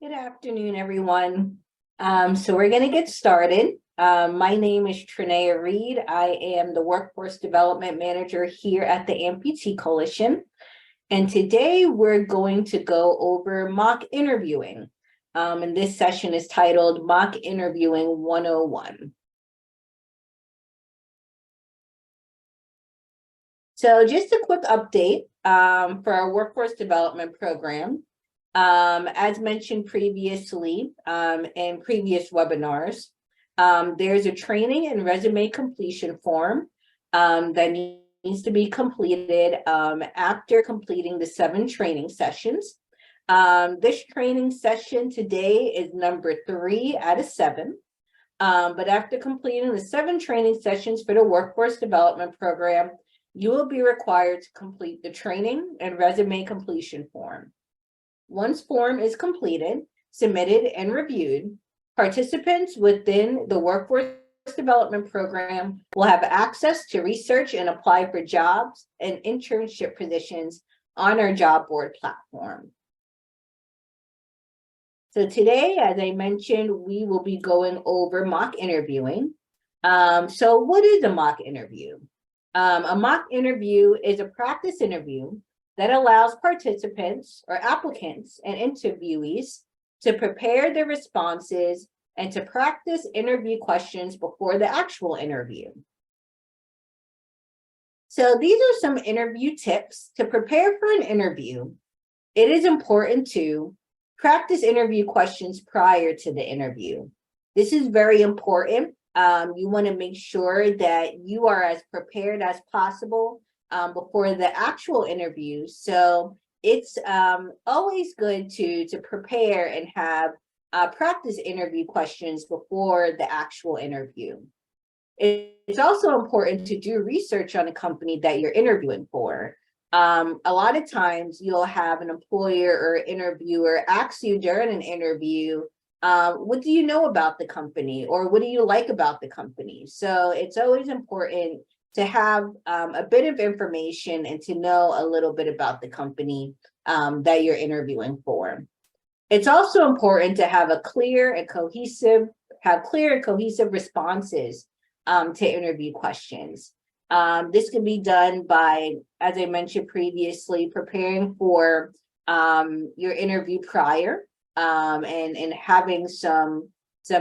Good afternoon, everyone. So we're going to get started. My name is Trinea Reed. I am the Workforce Development Manager here at the Amputee Coalition. And today we're going to go over mock interviewing. And this session is titled Mock Interviewing 101. So just a quick update for our workforce development program. As mentioned previously in previous webinars, there's a training and resume completion form that needs to be completed after completing the 7 training sessions. This training session today is number 3 out of 7. But after completing the 7 training sessions for the workforce development program, you will be required to complete the training and resume completion form. Once form is completed, submitted, and reviewed, participants within the workforce development program will have access to research and apply for jobs and internship positions on our job board platform. So today, as I mentioned, we will be going over mock interviewing. So what is a mock interview? A mock interview is a practice interview that allows participants or applicants and interviewees to prepare their responses and to practice interview questions before the actual interview. So these are some interview tips to prepare for an interview. It is important to practice interview questions prior to the interview. This is very important. You want to make sure that you are as prepared as possible before the actual interview. So it's always good to prepare and have practice interview questions before the actual interview. It's also important to do research on a company that you're interviewing for. A lot of times you'll have an employer or interviewer ask you during an interview, what do you know about the company, or what do you like about the company? So it's always important to have a bit of information and to know a little bit about the company that you're interviewing for. It's also important to have clear and cohesive responses to interview questions. This can be done by, as I mentioned previously, preparing for your interview prior and having some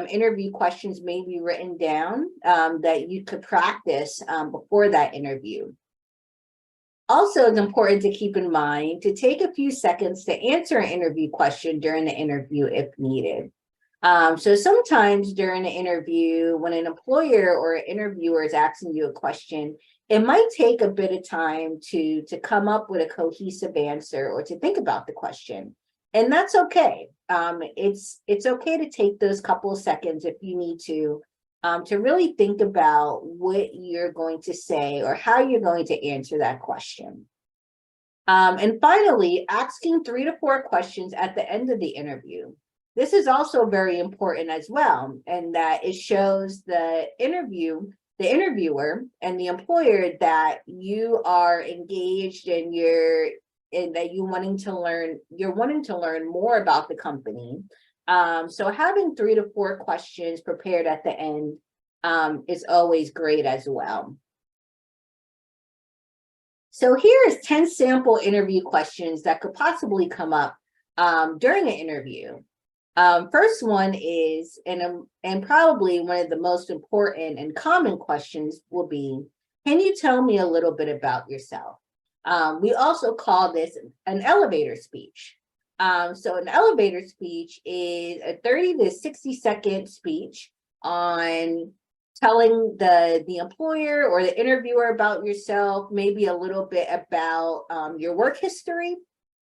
interview questions maybe written down that you could practice before that interview. Also, it's important to keep in mind to take a few seconds to answer an interview question during the interview if needed. So sometimes during an interview, when an employer or an interviewer is asking you a question, it might take a bit of time to come up with a cohesive answer or to think about the question. And that's okay. It's okay to take those couple of seconds if you need to really think about what you're going to say or how you're going to answer that question. And finally, asking 3 to 4 questions at the end of the interview. This is also very important as well, and that it shows the interviewer and the employer that you are engaged and that you're wanting to learn more about the company. So having 3 to 4 questions prepared at the end is always great as well. So here is 10 sample interview questions that could possibly come up during an interview. First one is, and probably one of the most important and common questions will be, can you tell me a little bit about yourself? We also call this an elevator speech. So an elevator speech is a 30 to 60-second speech on telling the employer or the interviewer about yourself, maybe a little bit about your work history,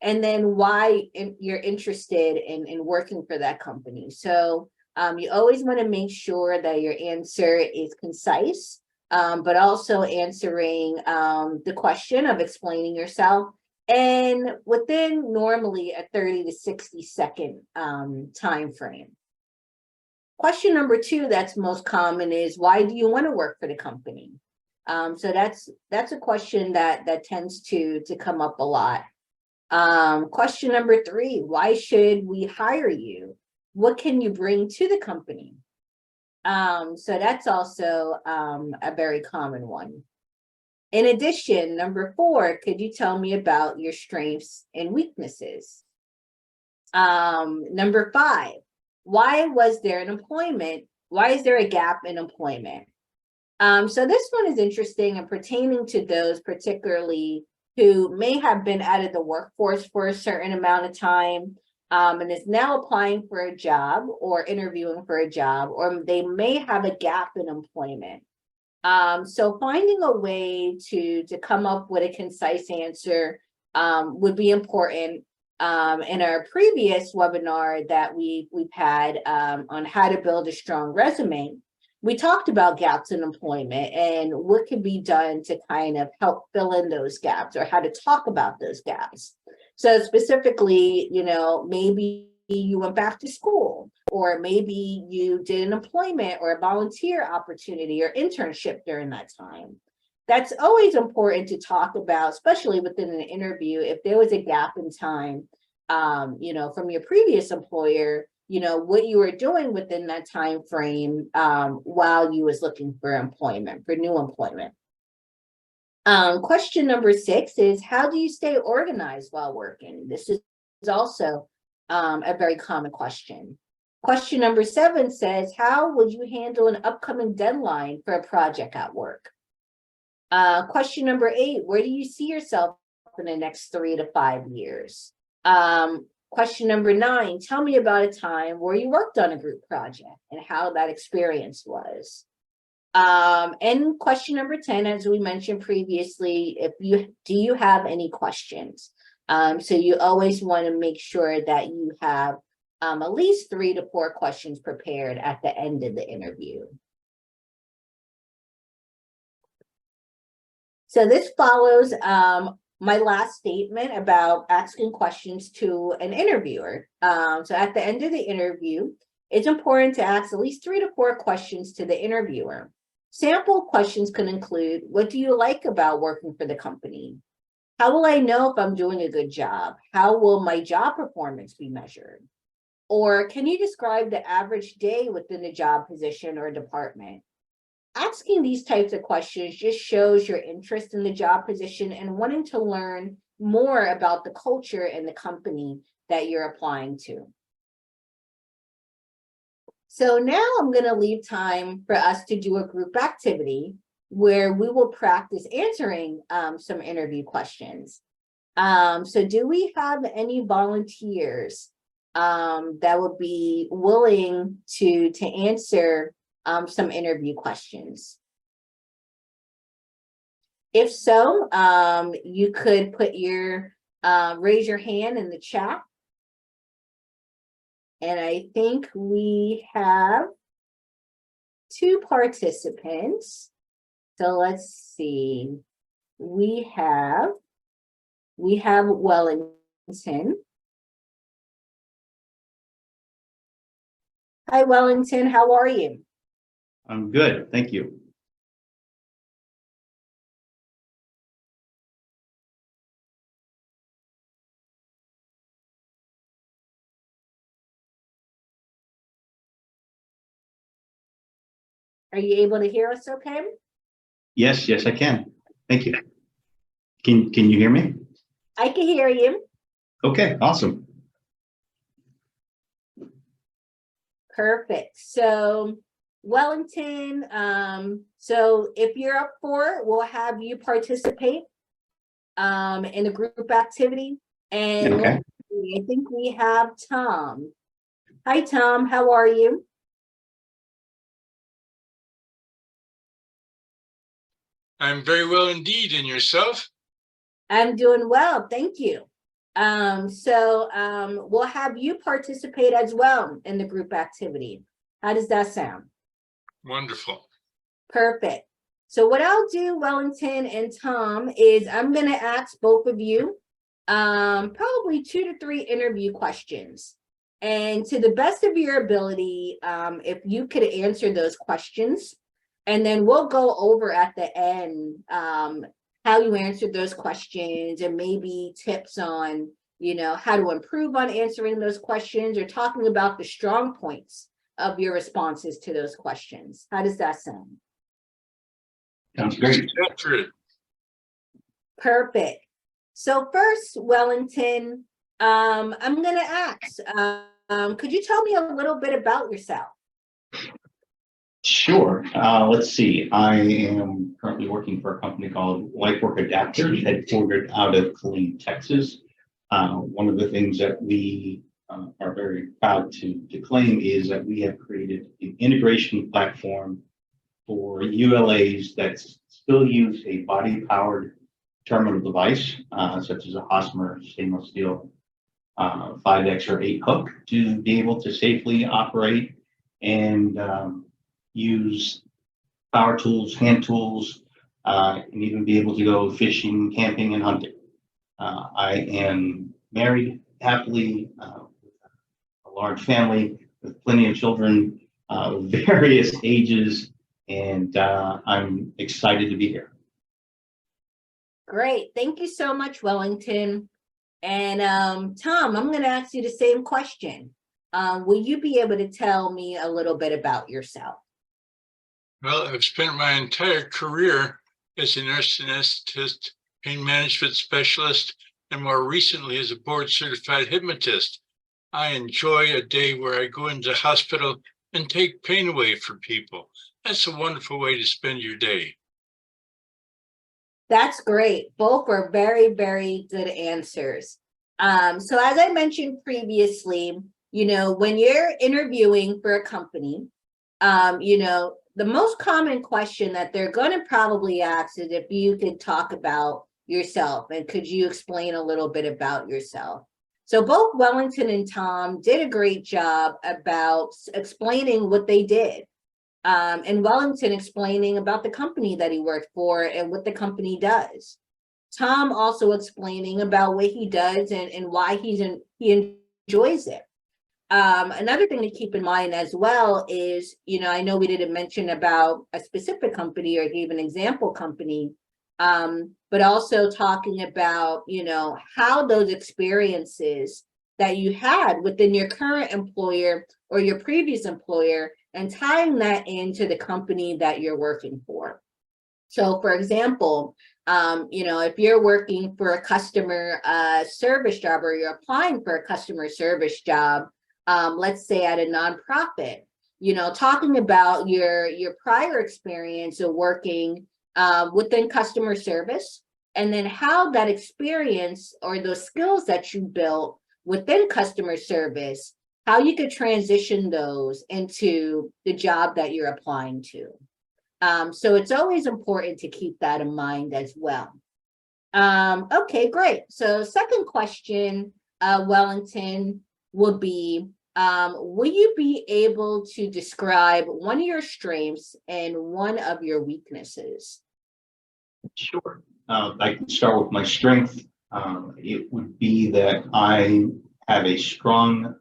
and then why you're interested in working for that company. So you always want to make sure that your answer is concise, but also answering the question of explaining yourself, and within normally a 30 to 60-second time frame. Question number 2 that's most common is, why do you want to work for the company? So that's a question that tends to come up a lot. Question number 3, why should we hire you? What can you bring to the company? So that's also a very common one. In addition, number 4, could you tell me about your strengths and weaknesses? Number 5, why was there an employment? Why is there a gap in employment? So this one is interesting and pertaining to those particularly who may have been out of the workforce for a certain amount of time, and is now applying for a job or interviewing for a job, or they may have a gap in employment. So finding a way to come up with a concise answer would be important. In our previous webinar that we've had on how to build a strong resume, we talked about gaps in employment and what can be done to kind of help fill in those gaps, or how to talk about those gaps. So specifically, maybe you went back to school, or maybe you did an employment or a volunteer opportunity or internship during that time. That's always important to talk about, especially within an interview. If there was a gap in time, from your previous employer, what you were doing within that time frame while you was looking for employment, for new employment. Question number 6 is, how do you stay organized while working? This is also a very common question. Question number 7 says, how would you handle an upcoming deadline for a project at work? Question number 8, where do you see yourself in the next 3 to 5 years? Question number 9, tell me about a time where you worked on a group project and how that experience was. And question number 10, as we mentioned previously, do you have any questions? So you always want to make sure that you have at least 3 to 4 questions prepared at the end of the interview. So this follows my last statement about asking questions to an interviewer. So at the end of the interview, it's important to ask at least 3 to 4 questions to the interviewer. Sample questions can include, what do you like about working for the company? How will I know if I'm doing a good job? How will my job performance be measured? Or can you describe the average day within the job position or department? Asking these types of questions just shows your interest in the job position and wanting to learn more about the culture and the company that you're applying to. So now I'm going to leave time for us to do a group activity where we will practice answering some interview questions. So do we have any volunteers that would be willing to answer some interview questions? If so, you could put raise your hand in the chat. And I think we have 2 participants. So let's see. We have Wellington. Hi, Wellington. How are you? I'm good, thank you. Are you able to hear us okay? Yes, I can. Thank you. Can you hear me? I can hear you. Okay, awesome. Perfect. So Wellington, so if you're up for it, we'll have you participate in a group activity. And Okay. I think we have Tom. Hi, Tom. How are you? I'm very well indeed. And yourself? I'm doing well. Thank you. So we'll have you participate as well in the group activity. How does that sound? Wonderful. Perfect. So what I'll do, Wellington and Tom, is I'm going to ask both of you probably 2 to 3 interview questions. And to the best of your ability, if you could answer those questions, and then we'll go over at the end how you answered those questions and maybe tips on how to improve on answering those questions, or talking about the strong points of your responses to those questions. How does that sound? Sounds great. Accurate. Perfect. So first, Wellington, I'm going to ask, could you tell me a little bit about yourself? Sure. Let's see. I am currently working for a company called LifeWork Adapter, headquartered out of Killeen, Texas. One of the things that we are very proud to claim is that we have created an integration platform for ULAs that still use a body-powered terminal device, such as a Hosmer stainless steel 5X or 8 hook, to be able to safely operate and use power tools, hand tools, and even be able to go fishing, camping, and hunting. I am married happily, with a large family with plenty of children, various ages, and I'm excited to be here. Great. Thank you so much, Wellington. And Tom, I'm going to ask you the same question. Will you be able to tell me a little bit about yourself? Well, I've spent my entire career as a nurse anesthetist, pain management specialist, and more recently as a board certified hypnotist. I enjoy a day where I go into the hospital and take pain away from people. That's a wonderful way to spend your day. That's great. Both were very, very good answers. So as I mentioned previously, when you're interviewing for a company, the most common question that they're going to probably ask is if you could talk about yourself, and could you explain a little bit about yourself? So both Wellington and Tom did a great job about explaining what they did. And Wellington explaining about the company that he worked for and what the company does. Tom also explaining about what he does and why he enjoys it. Another thing to keep in mind as well is, I know we didn't mention about a specific company or give an example company, but also talking about, how those experiences that you had within your current employer or your previous employer, and tying that into the company that you're working for. So for example, if you're working for a customer service job, or you're applying for a customer service job, let's say at a nonprofit, talking about your prior experience of working within customer service, and then how that experience or those skills that you built within customer service, how you could transition those into the job that you're applying to. So it's always important to keep that in mind as well. Okay, great. So second question, Wellington, would be, will you be able to describe one of your strengths and one of your weaknesses? Sure. I can start with my strength. It would be that I have a strong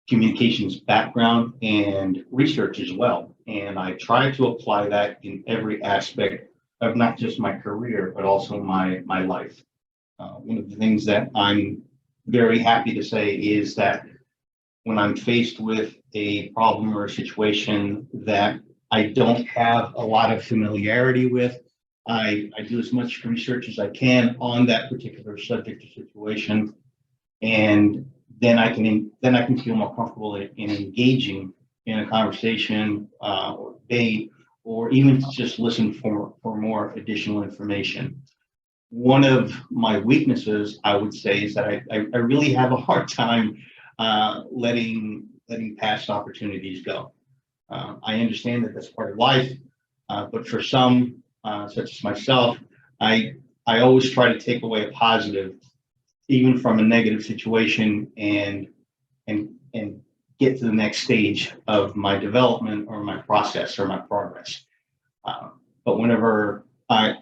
communications background and research as well. And I try to apply that in every aspect of not just my career, but also my life. One of the things that I'm very happy to say is that when I'm faced with a problem or a situation that I don't have a lot of familiarity with, I do as much research as I can on that particular subject or situation, and then I can feel more comfortable in engaging in a conversation or debate, or even to just listen for more additional information. One of my weaknesses, I would say, is that I really have a hard time letting past opportunities go. I understand that that's part of life, but for some, such as myself, I always try to take away a positive, even from a negative situation, and get to the next stage of my development or my process or my progress. But whenever I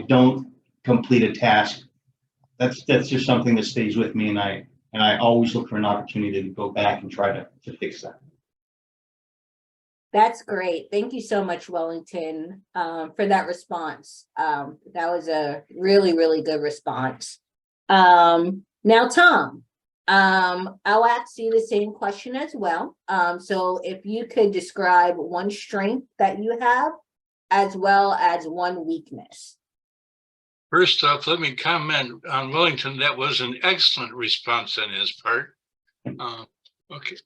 don't complete a task, that's just something that stays with me, and I always look for an opportunity to go back and try to fix that. That's great. Thank you so much, Wellington, for that response. That was a really, really good response. Now, Tom, I'll ask you the same question as well. So if you could describe one strength that you have as well as one weakness. First off, let me comment on Wellington. That was an excellent response on his part. Okay,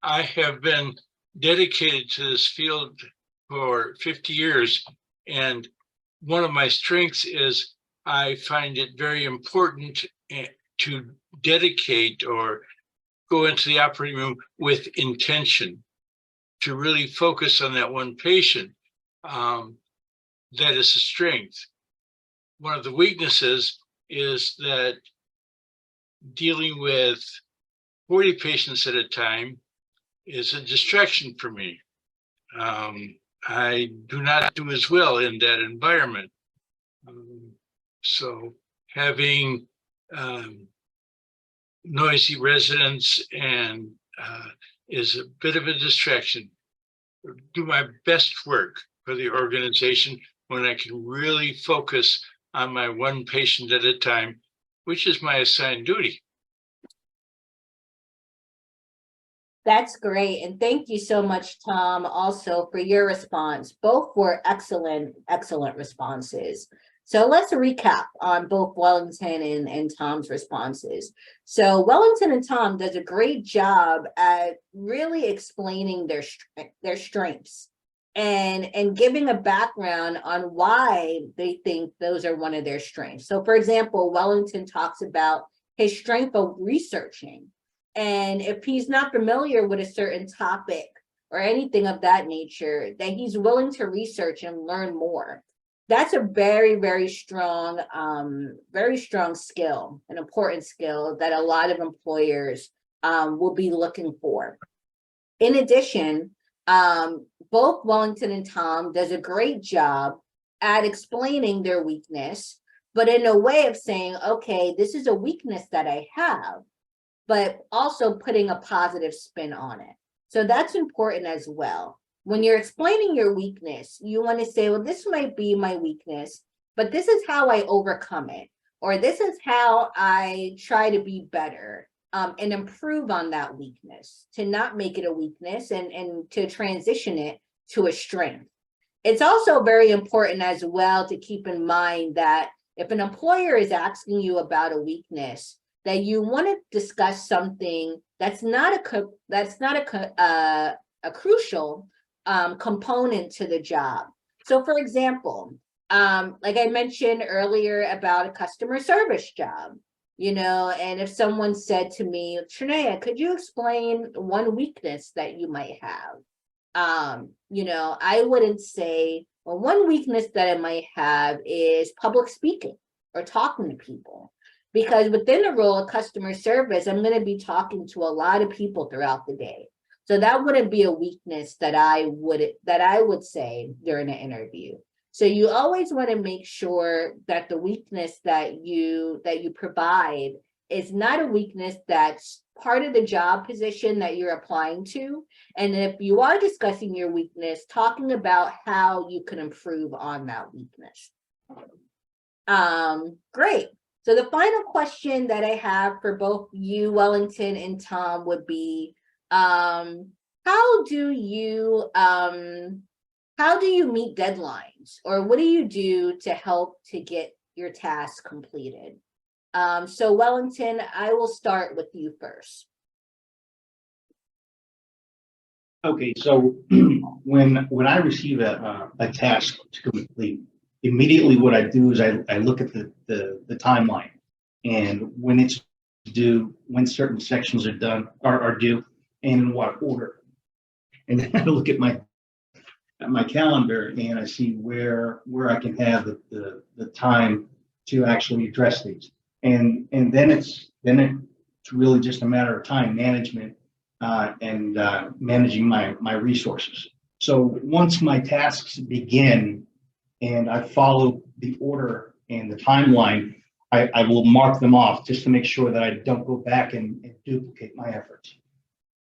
I have been dedicated to this field for 50 years, and one of my strengths is I find it very important to dedicate or go into the operating room with intention, to really focus on that one patient. That is a strength. One of the weaknesses is that dealing with 40 patients at a time is a distraction for me. I do not do as well in that environment. So having noisy residents and is a bit of a distraction. Do my best work for the organization when I can really focus on my one patient at a time, which is my assigned duty. That's great. And thank you so much, Tom, also for your response. Both were excellent, excellent responses. So let's recap on both Wellington and Tom's responses. So Wellington and Tom does a great job at really explaining their strengths and giving a background on why they think those are one of their strengths. So for example, Wellington talks about his strength of researching. And if he's not familiar with a certain topic or anything of that nature, that he's willing to research and learn more. That's a very, very strong skill, an important skill that a lot of employers will be looking for. In addition, both Wellington and Tom does a great job at explaining their weakness, but in a way of saying, okay, this is a weakness that I have, but also putting a positive spin on it. So that's important as well. When you're explaining your weakness, you want to say, well, this might be my weakness, but this is how I overcome it, or this is how I try to be better and improve on that weakness, to not make it a weakness and to transition it to a strength. It's also very important as well to keep in mind that if an employer is asking you about a weakness, that you want to discuss something that's not a crucial component to the job. So for example, like I mentioned earlier about a customer service job, and if someone said to me, Trinea, could you explain one weakness that you might have? I wouldn't say, well, one weakness that I might have is public speaking or talking to people. Because within the role of customer service, I'm going to be talking to a lot of people throughout the day. So that wouldn't be a weakness that I would say during an interview. So you always want to make sure that the weakness that you provide is not a weakness that's part of the job position that you're applying to. And if you are discussing your weakness, talking about how you can improve on that weakness. Great. So the final question that I have for both you, Wellington, and Tom would be, how do you meet deadlines, or what do you do to help to get your task completed? So Wellington, I will start with you first. Okay, so when I receive a task to complete, immediately what I do is I look at the timeline, and when it's due, when certain sections are due, and in what order. And then I look at my calendar and I see where I can have the time to actually address these. And then it's really just a matter of time management and managing my resources. So once my tasks begin and I follow the order and the timeline, I will mark them off just to make sure that I don't go back and duplicate my efforts.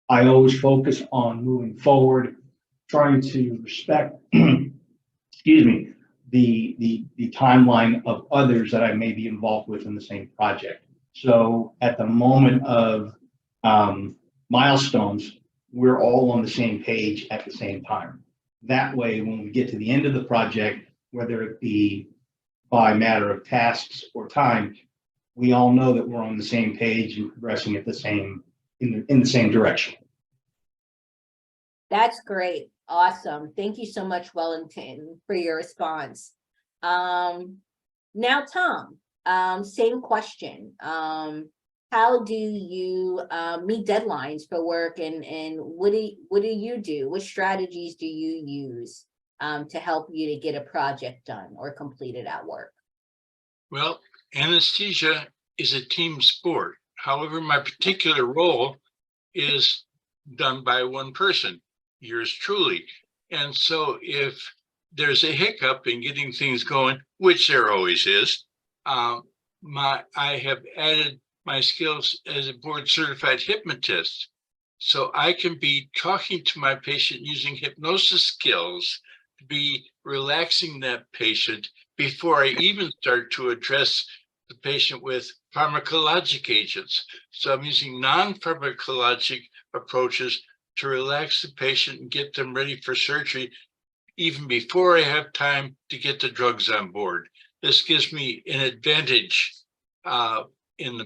I always focus on moving forward, trying to respect, excuse me, the timeline of others that I may be involved with in the same project. So at the moment of milestones, we're all on the same page at the same time. That way, when we get to the end of the project, whether it be by matter of tasks or time, we all know that we're on the same page and progressing at the same in the same direction. That's great. Awesome. Thank you so much, Wellington, for your response. Now, Tom, same question. How do you meet deadlines for work, and what do you do? What strategies do you use to help you to get a project done or completed at work? Well, anesthesia is a team sport. However, my particular role is done by one person, yours truly. And so if there's a hiccup in getting things going, which there always is, I have added my skills as a board certified hypnotist. So I can be talking to my patient using hypnosis skills to be relaxing that patient before I even start to address the patient with pharmacologic agents. So I'm using non-pharmacologic approaches to relax the patient and get them ready for surgery even before I have time to get the drugs on board. This gives me an advantage in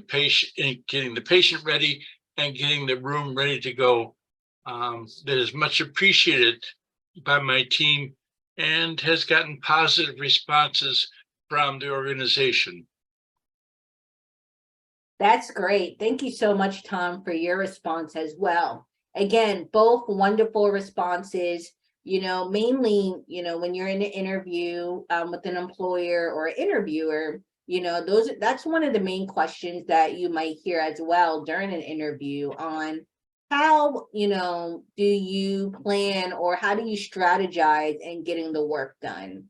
getting the patient ready and getting the room ready to go. That is much appreciated by my team and has gotten positive responses from the organization. That's great. Thank you so much, Tom, for your response as well. Again, both wonderful responses. Mainly, when you're in an interview with an employer or interviewer, that's one of the main questions that you might hear as well during an interview on how, do you plan or how do you strategize in getting the work done?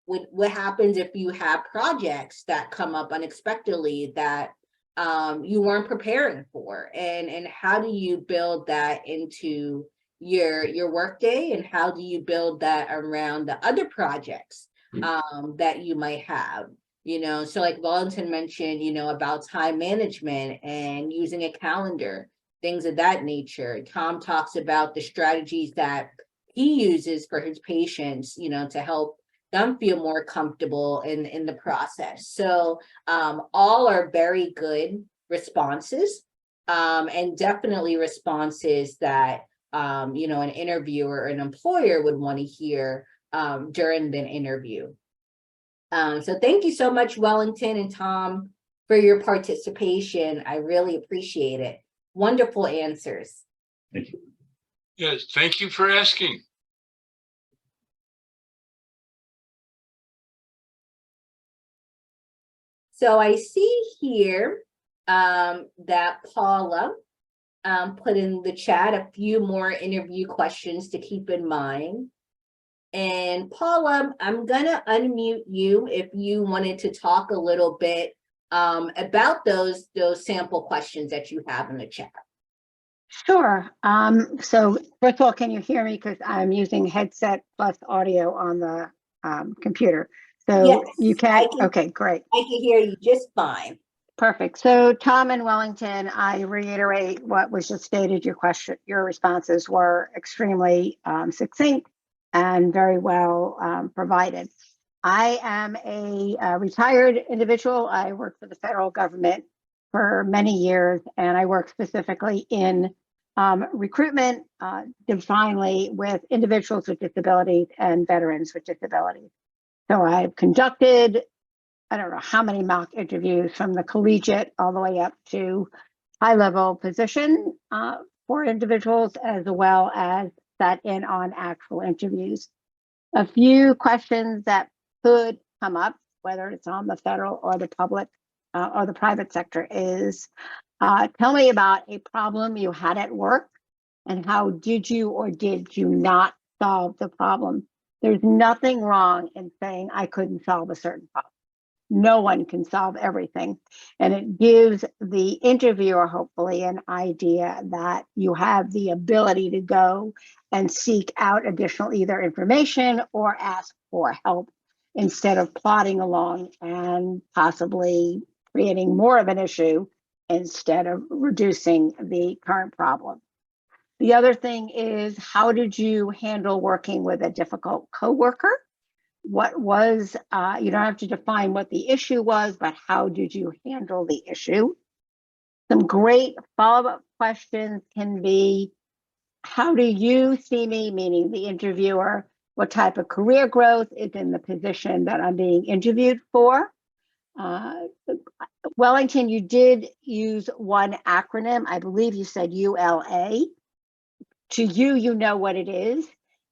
What happens if you have projects that come up unexpectedly that you weren't preparing for, and how do you build that into your workday, and how do you build that around the other projects that you might have? So like Wellington mentioned, about time management and using a calendar, things of that nature. Tom talks about the strategies that he uses for his patients, to help them feel more comfortable in the process. So all are very good responses, and definitely responses that an interviewer or an employer would want to hear during the interview. So thank you so much, Wellington and Tom, for your participation. I really appreciate it. Wonderful answers. Thank you. Yes, thank you for asking. So I see here that Paula put in the chat a few more interview questions to keep in mind. And Paula, I'm gonna unmute you if you wanted to talk a little bit about those sample questions that you have in the chat. Sure. So first of all, can you hear me? Because I'm using headset plus audio on the computer. So yes, you can, okay, great. I can hear you just fine. Perfect. So Tom and Wellington, I reiterate what was just stated. Your responses were extremely succinct and very well provided. I am a retired individual. I worked for the federal government for many years, and I work specifically in recruitment, divinely with individuals with disabilities and veterans with disabilities. So I've conducted, I don't know how many mock interviews from the collegiate all the way up to high-level position for individuals, as well as sat in on actual interviews. A few questions that could come up, whether it's on the federal or the public or the private sector, is tell me about a problem you had at work and how did you or did you not solve the problem? There's nothing wrong in saying I couldn't solve a certain problem. No one can solve everything. And it gives the interviewer, hopefully, an idea that you have the ability to go and seek out additional either information or ask for help instead of plodding along and possibly creating more of an issue instead of reducing the current problem. The other thing is, how did you handle working with a difficult coworker? What was, you don't have to define what the issue was, but how did you handle the issue? Some great follow-up questions can be, how do you see me, meaning the interviewer? What type of career growth is in the position that I'm being interviewed for? Wellington, you did use one acronym. I believe you said ULA. To you, you know what it is,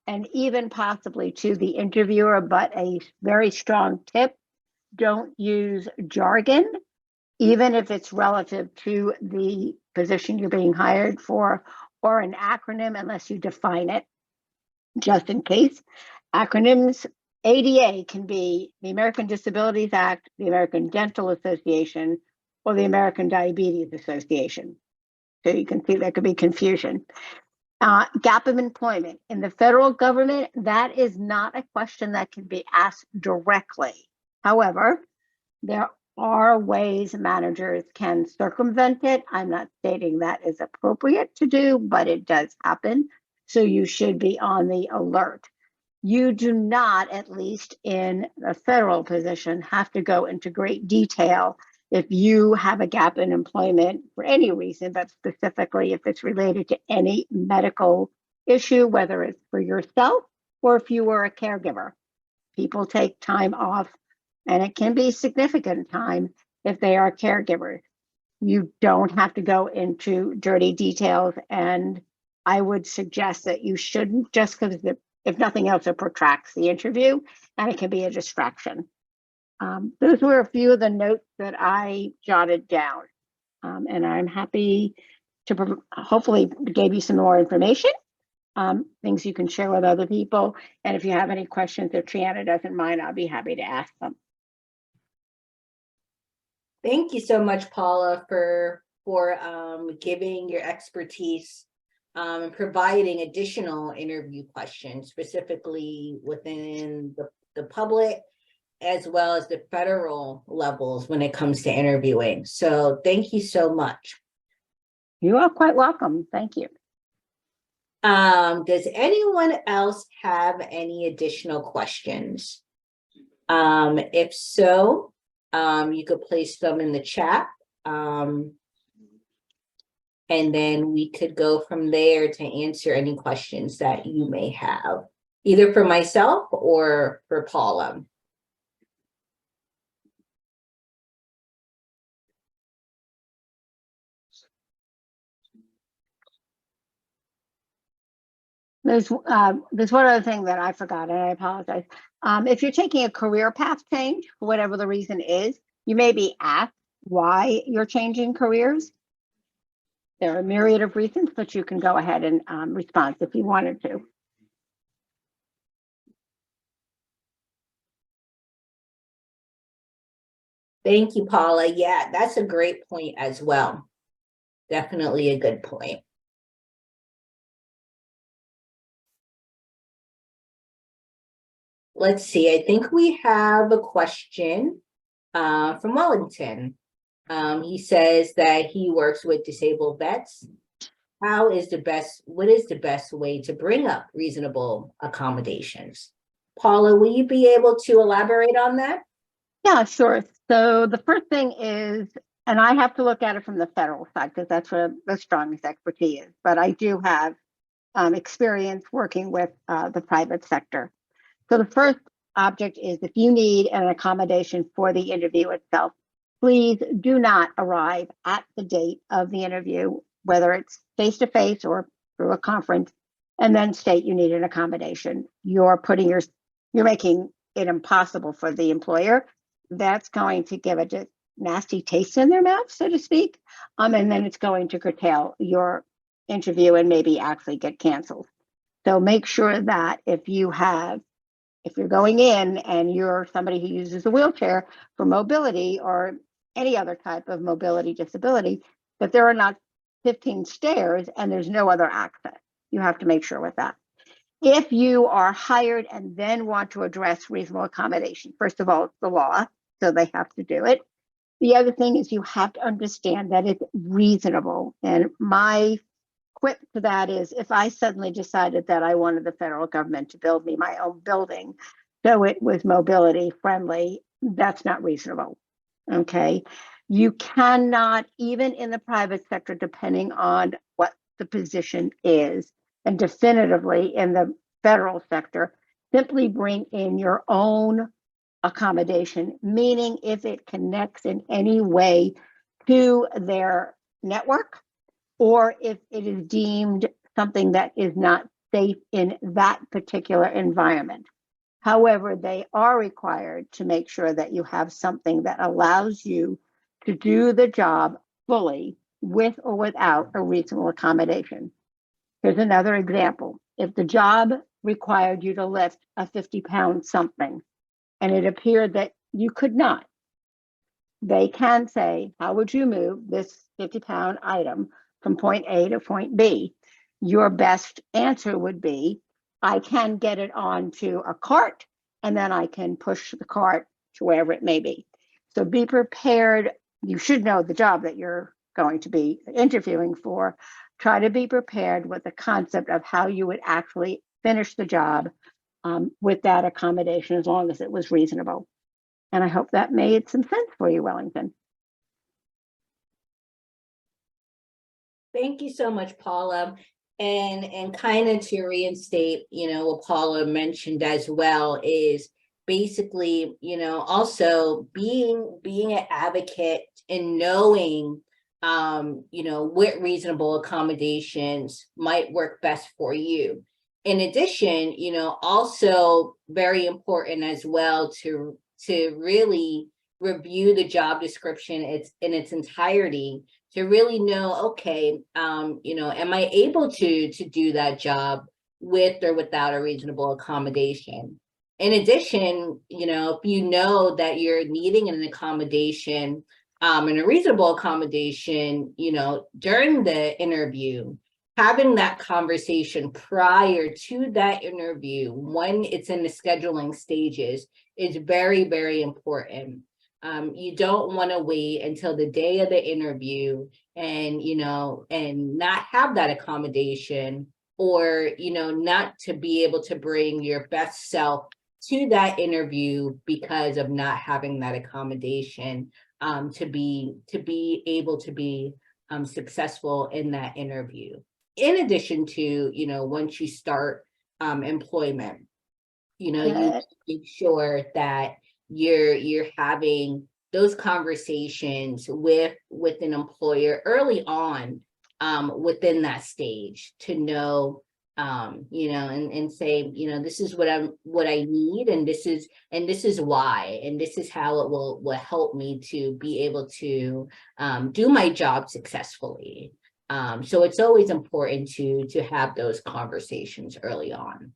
and even possibly to the interviewer, but a very strong tip, don't use jargon, even if it's relative to the position you're being hired for, or an acronym, unless you define it, just in case. Acronyms, ADA can be the American Disabilities Act, the American Dental Association, or the American Diabetes Association. So you can see there could be confusion. Gap of employment. In the federal government, that is not a question that can be asked directly. However, there are ways managers can circumvent it. I'm not stating that is appropriate to do, but it does happen. So you should be on the alert. You do not, at least in a federal position, have to go into great detail if you have a gap in employment for any reason, but specifically if it's related to any medical issue, whether it's for yourself or if you were a caregiver. People take time off, and it can be significant time if they are caregivers. You don't have to go into dirty details, and I would suggest that you shouldn't, just because if nothing else, it protracts the interview and it can be a distraction. Those were a few of the notes that I jotted down, and I'm happy to hopefully gave you some more information, things you can share with other people. And if you have any questions, if Triana doesn't mind, I'll be happy to ask them. Thank you so much, Paula, for giving your expertise and providing additional interview questions, specifically within the public as well as the federal levels when it comes to interviewing. So thank you so much. You are quite welcome. Thank you. Does anyone else have any additional questions? If so, you could place them in the chat. And then we could go from there to answer any questions that you may have, either for myself or for Paula. There's one other thing that I forgot, and I apologize. If you're taking a career path change, for whatever the reason is, you may be asked why you're changing careers. There are a myriad of reasons, but you can go ahead and respond if you wanted to. Thank you, Paula. Yeah, that's a great point as well. Definitely a good point. Let's see, I think we have a question from Wellington. He says that he works with disabled vets. What is the best way to bring up reasonable accommodations? Paula, will you be able to elaborate on that? Yeah, sure. So the first thing is, and I have to look at it from the federal side because that's where the strongest expertise is, but I do have experience working with the private sector. So the first object is, if you need an accommodation for the interview itself, please do not arrive at the date of the interview, whether it's face-to-face or through a conference, and then state you need an accommodation. You're making it impossible for the employer. That's going to give a nasty taste in their mouth, so to speak. And then it's going to curtail your interview and maybe actually get canceled. So make sure that if you're going in and you're somebody who uses a wheelchair for mobility or any other type of mobility disability, that there are not 15 stairs and there's no other access. You have to make sure with that. If you are hired and then want to address reasonable accommodation, first of all, it's the law, so they have to do it. The other thing is you have to understand that it's reasonable. And my quip to that is, if I suddenly decided that I wanted the federal government to build me my own building so it was mobility friendly, that's not reasonable. Okay. You cannot, even in the private sector, depending on what the position is, and definitively in the federal sector, simply bring in your own accommodation, meaning if it connects in any way to their network, or if it is deemed something that is not safe in that particular environment. However, they are required to make sure that you have something that allows you to do the job fully with or without a reasonable accommodation. Here's another example. If the job required you to lift a 50-pound something and it appeared that you could not, they can say, how would you move this 50-pound item from point A to point B? Your best answer would be, I can get it onto a cart and then I can push the cart to wherever it may be. So be prepared. You should know the job that you're going to be interviewing for. Try to be prepared with the concept of how you would actually finish the job with that accommodation, as long as it was reasonable. And I hope that made some sense for you, Wellington. Thank you so much, Paula. And kind of to reinstate, what Paula mentioned as well is basically, also being an advocate and knowing, what reasonable accommodations might work best for you. In addition, also very important as well to really review the job description in its entirety, to really know, okay, am I able to do that job with or without a reasonable accommodation? In addition, if you know that you're needing an accommodation and a reasonable accommodation, during the interview, having that conversation prior to that interview, when it's in the scheduling stages, is very, very important. You don't want to wait until the day of the interview and, and not have that accommodation, or, not to be able to bring your best self to that interview because of not having that accommodation, to be able to be successful in that interview. In addition to, once you start employment, you make sure that you're having those conversations with an employer early on within that stage, to know and say, this is what I need, and this is why, and this is how it will help me to be able to do my job successfully. So it's always important to have those conversations early on.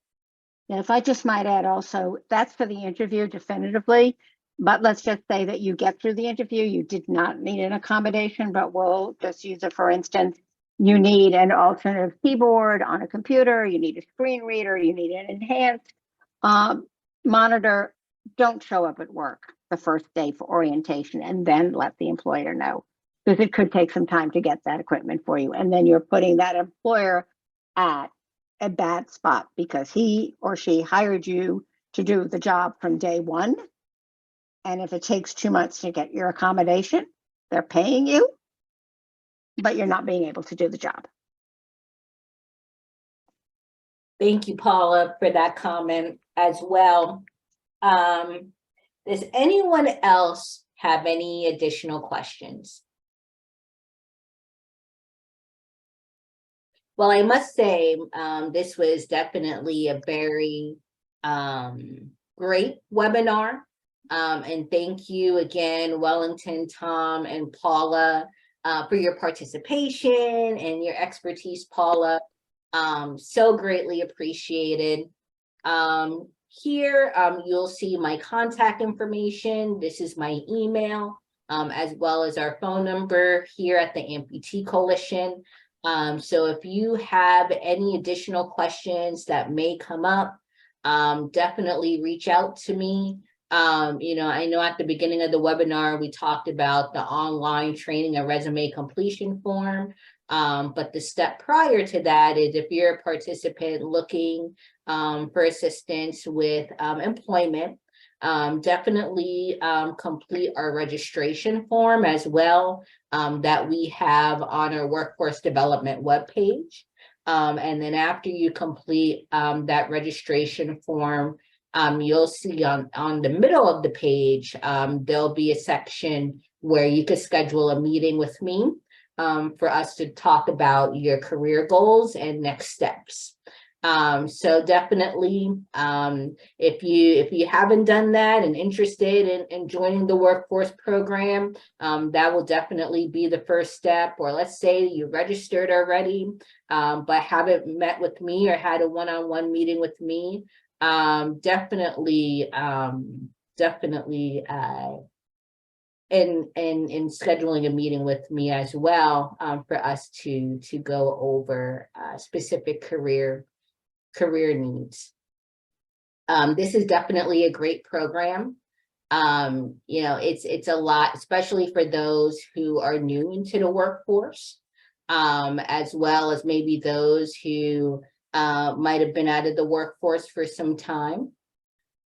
Now, if I just might add also, that's for the interview definitively, but let's just say that you get through the interview, you did not need an accommodation, but we'll just use it for instance. You need an alternative keyboard on a computer, you need a screen reader, you need an enhanced monitor. Don't show up at work the first day for orientation and then let the employer know, because it could take some time to get that equipment for you. And then you're putting that employer at a bad spot, because he or she hired you to do the job from day one. And if it takes 2 months to get your accommodation, they're paying you, but you're not being able to do the job. Thank you, Paula, for that comment as well. Does anyone else have any additional questions? Well, I must say, this was definitely a very great webinar. And thank you again, Wellington, Tom, and Paula, for your participation and your expertise, Paula. So greatly appreciated. Here, you'll see my contact information. This is my email, as well as our phone number here at the Amputee Coalition. So if you have any additional questions that may come up, definitely reach out to me. I know at the beginning of the webinar, we talked about the online training and resume completion form. But the step prior to that is if you're a participant looking for assistance with employment, definitely complete our registration form as well that we have on our workforce development webpage. And then after you complete that registration form, you'll see on the middle of the page, there'll be a section where you could schedule a meeting with me for us to talk about your career goals and next steps. So definitely, if you haven't done that and interested in joining the workforce program, that will definitely be the first step. Or let's say you registered already, but haven't met with me or had a one-on-one meeting with me, definitely in scheduling a meeting with me as well, for us to go over specific career needs. This is definitely a great program. It's a lot, especially for those who are new into the workforce, as well as maybe those who might have been out of the workforce for some time.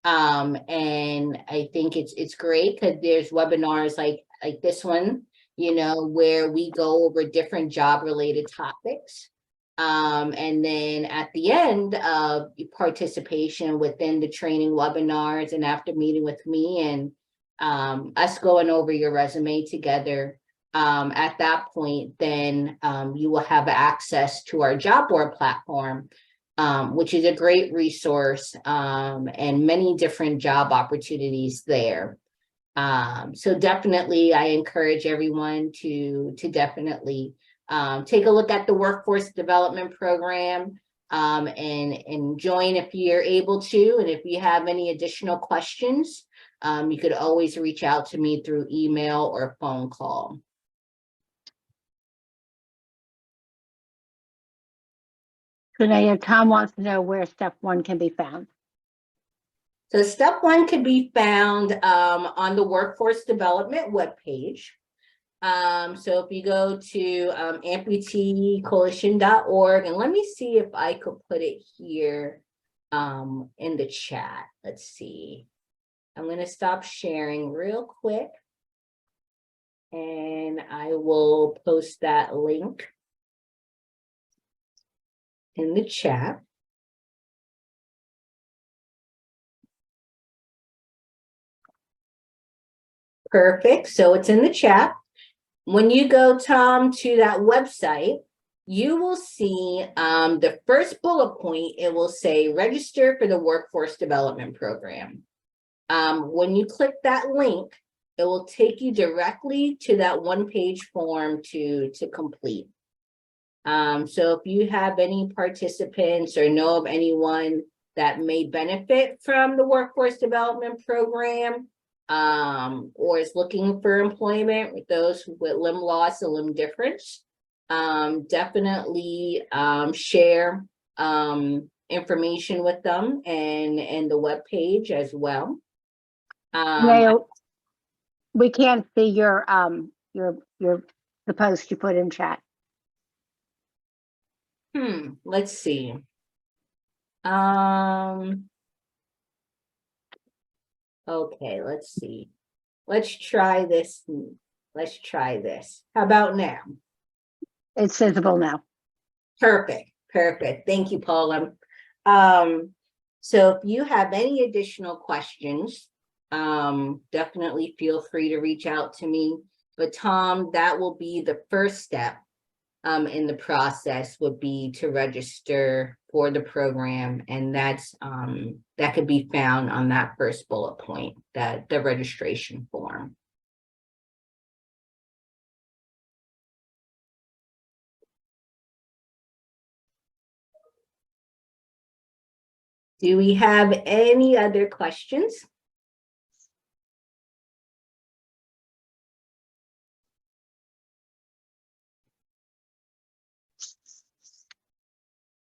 And I think it's great because there's webinars like this one, where we go over different job related topics. And then at the end of participation within the training webinars and after meeting with me and us going over your resume together, at that point, then you will have access to our job board platform, which is a great resource, and many different job opportunities there. So definitely, I encourage everyone to definitely take a look at the workforce development program, and join if you're able to. And if you have any additional questions, you could always reach out to me through email or phone call. Renee, Tom wants to know where step 1 can be found. So step 1 could be found on the workforce development webpage. So if you go to amputeecoalition.org, and let me see if I could put it here in the chat. Let's see. I'm going to stop sharing real quick, and I will post that link in the chat. Perfect. So it's in the chat. When you go, Tom, to that website, you will see the first bullet point. It will say register for the workforce development program. When you click that link, it will take you directly to that one-page form to complete. So if you have any participants or know of anyone that may benefit from the workforce development program, or is looking for employment with those with limb loss and limb difference, definitely share information with them and the web page as well. Renee, we can't see your the post you put in chat. Let's see. Okay, let's see. Let's try this. Let's try this. How about now? It's visible now. Perfect. Perfect. Thank you, Paula. So if you have any additional questions, definitely feel free to reach out to me. But Tom, that will be the first step in the process, would be to register for the program, and that's that could be found on that first bullet point, that the registration form. Do we have any other questions?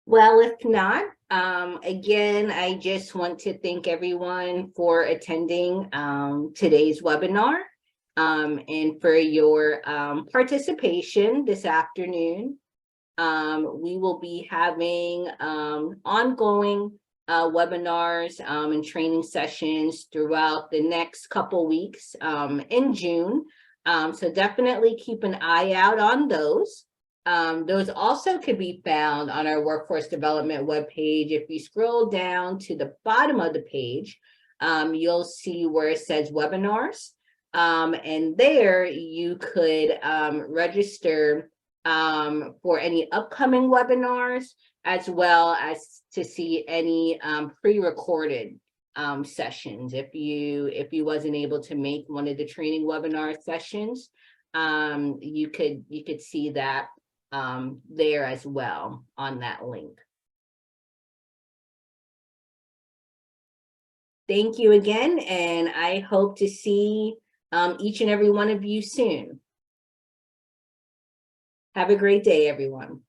Well, if not, again, I just want to thank everyone for attending today's webinar and for your participation this afternoon. We will be having ongoing webinars and training sessions throughout the next couple weeks in June. So definitely keep an eye out on those. Those also could be found on our workforce development webpage. If you scroll down to the bottom of the page, you'll see where it says webinars. And there you could register for any upcoming webinars, as well as to see any pre-recorded sessions. If you wasn't able to make one of the training webinar sessions, you could see that there as well on that link. Thank you again, and I hope to see each and every one of you soon. Have a great day, everyone.